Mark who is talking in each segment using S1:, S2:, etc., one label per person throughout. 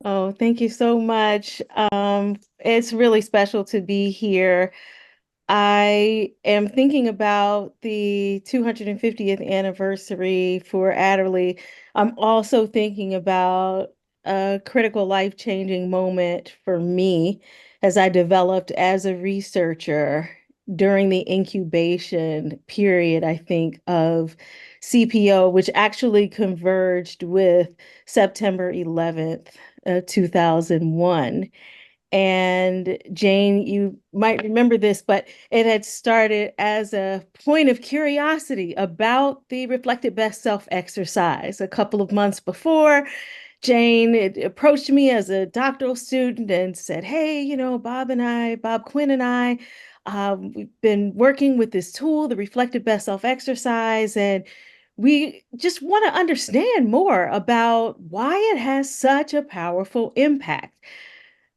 S1: Oh, thank you so much. It's really special to be here. I am thinking about the 250th anniversary for Adderley. I'm also thinking about a critical life-changing moment for me as I developed as a researcher during the incubation period, I think, of CPO, which actually converged with September 11th, 2001. And Jane, you might remember this, but it had started as a point of curiosity about the reflected best self exercise. A couple of months before, Jane approached me as a doctoral student and said, "Hey, Bob Quinn and I, we've been working with this tool, the reflected best self exercise, and we just want to understand more about why it has such a powerful impact."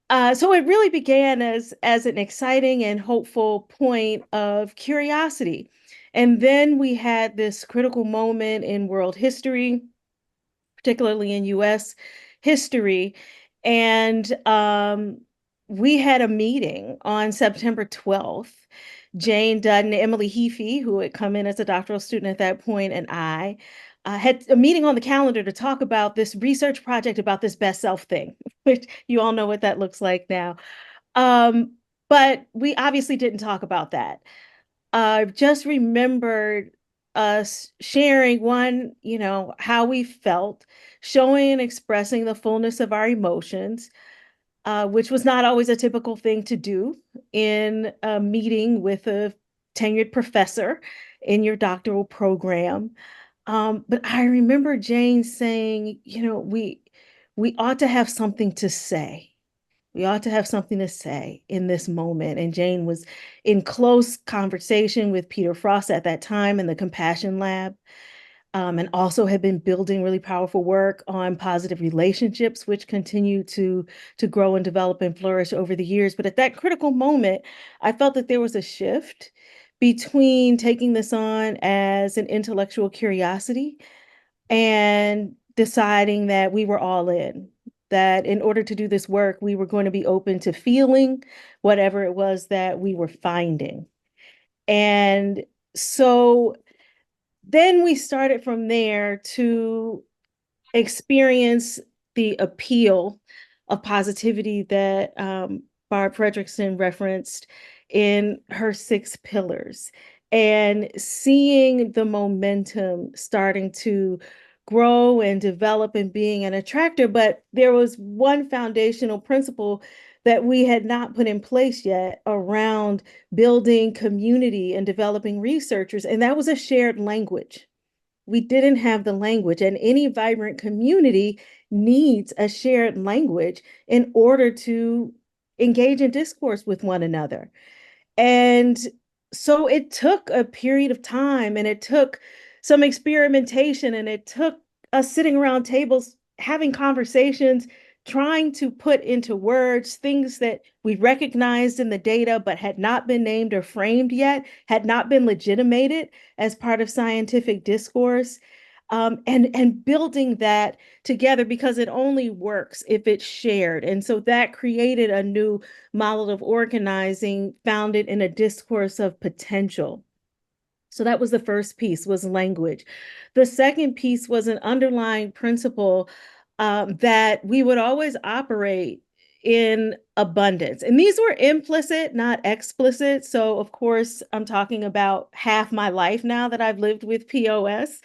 S1: So it really began as an exciting and hopeful point of curiosity. And then we had this critical moment in world history, particularly in US history. And we had a meeting on September 12th. Jane Dunn, Emily Heafy, who had come in as a doctoral student at that point, and I had a meeting on the calendar to talk about this research project about this best self thing, which you all know what that looks like now. Um, but we obviously didn't talk about that. I just remembered us sharing one, how we felt, showing and expressing the fullness of our emotions, which was not always a typical thing to do in a meeting with a tenured professor in your doctoral program. But I remember Jane saying, we ought to have something to say. We ought to have something to say in this moment. And Jane was in close conversation with Peter Frost at that time in the Compassion Lab, and also had been building really powerful work on positive relationships, which continue to grow and develop and flourish over the years. But at that critical moment, I felt that there was a shift between taking this on as an intellectual curiosity and deciding that we were all in, that in order to do this work, we were going to be open to feeling whatever it was that we were finding. And so then we started from there to experience the appeal of positivity that Barb Fredrickson referenced in her six pillars, and seeing the momentum starting to grow and develop and being an attractor. But there was one foundational principle that we had not put in place yet around building community and developing researchers, and that was a shared language. We didn't have the language, and any vibrant community needs a shared language in order to engage in discourse with one another. And so it took a period of time, and it took some experimentation, and it took us sitting around tables having conversations, trying to put into words things that we recognized in the data but had not been named or framed yet, had not been legitimated as part of scientific discourse. And building that together, because it only works if it's shared. And so that created a new model of organizing founded in a discourse of potential. So that was the first piece, was language. The second piece was an underlying principle that we would always operate in abundance. And these were implicit, not explicit. So of course, I'm talking about half my life now that I've lived with POS,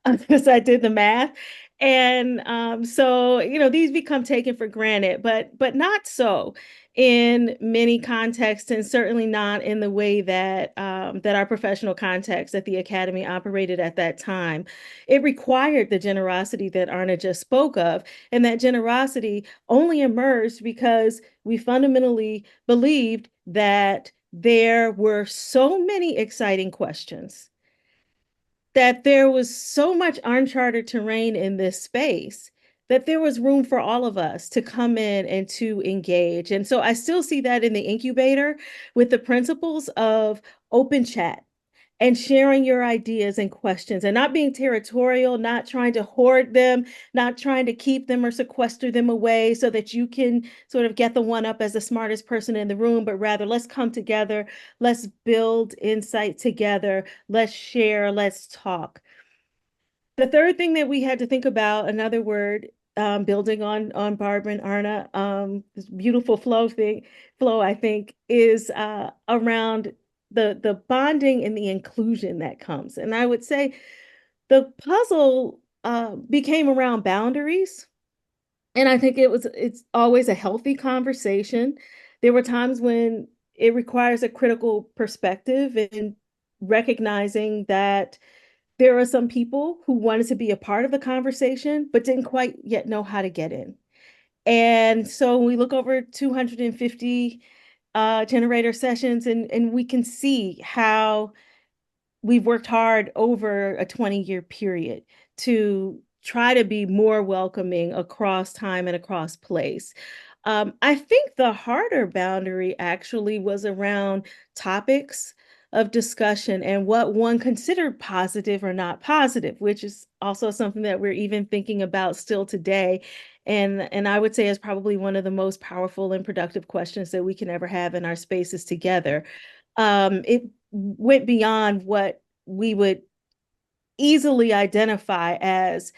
S1: because I did the math. And so, these become taken for granted, but not so in many contexts, and certainly not in the way that our professional context at the Academy operated at that time. It required the generosity that Arna just spoke of, and that generosity only emerged because we fundamentally believed that there were so many exciting questions, that there was so much uncharted terrain in this space, that there was room for all of us to come in and to engage. And so I still see that in the incubator with the principles of open chat and sharing your ideas and questions and not being territorial, not trying to hoard them, not trying to keep them or sequester them away so that you can sort of get the one up as the smartest person in the room, but rather let's come together, let's build insight together, let's share, let's talk. The third thing that we had to think about, another word, building on Barbara and Arna, this beautiful flow, I think, is around the bonding and the inclusion that comes. And I would say the puzzle became around boundaries. And I think it's always a healthy conversation. There were times when it requires a critical perspective and recognizing that there are some people who wanted to be a part of the conversation, but didn't quite yet know how to get in. And so we look over 250 generator sessions and we can see how we've worked hard over a 20-year period to try to be more welcoming across time and across place. I think the harder boundary actually was around topics of discussion and what one considered positive or not positive, which is also something that we're even thinking about still today. And I would say is probably one of the most powerful and productive questions that we can ever have in our spaces together. It went beyond what we would easily identify as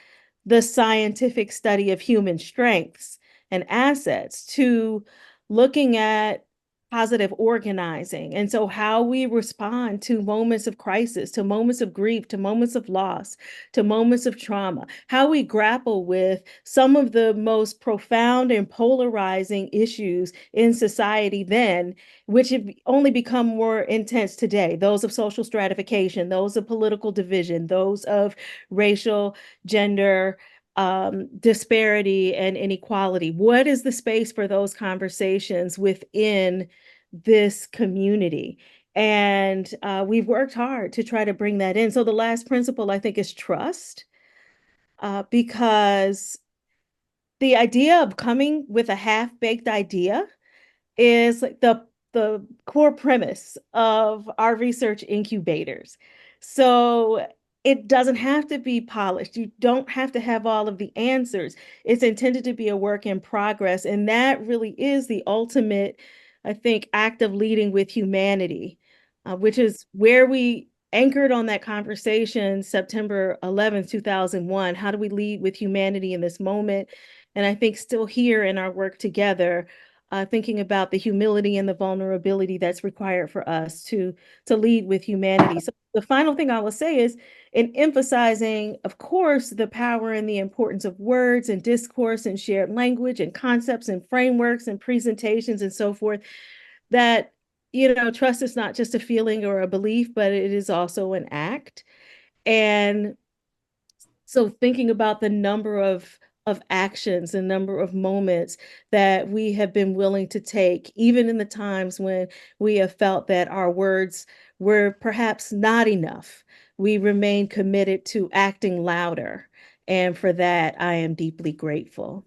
S1: the scientific study of human strengths and assets to looking at positive organizing. And so, how we respond to moments of crisis, to moments of grief, to moments of loss, to moments of trauma, how we grapple with some of the most profound and polarizing issues in society then, which have only become more intense today, those of social stratification, those of political division, those of racial, gender, disparity and inequality. What is the space for those conversations within this community? And we've worked hard to try to bring that in. So the last principle, I think, is trust, because the idea of coming with a half-baked idea is like the core premise of our research incubators. So it doesn't have to be polished. You don't have to have all of the answers. It's intended to be a work in progress. And that really is the ultimate, I think, act of leading with humanity, which is where we anchored on that conversation September 11th, 2001. How do we lead with humanity in this moment? And I think still here in our work together, thinking about the humility and the vulnerability that's required for us to lead with humanity. So the final thing I will say is in emphasizing, of course, the power and the importance of words and discourse and shared language and concepts and frameworks and presentations and so forth, that, trust is not just a feeling or a belief, but it is also an act. And so thinking about the number of actions and number of moments that we have been willing to take, even in the times when we have felt that our words were perhaps not enough, we remain committed to acting louder. And for that, I am deeply grateful.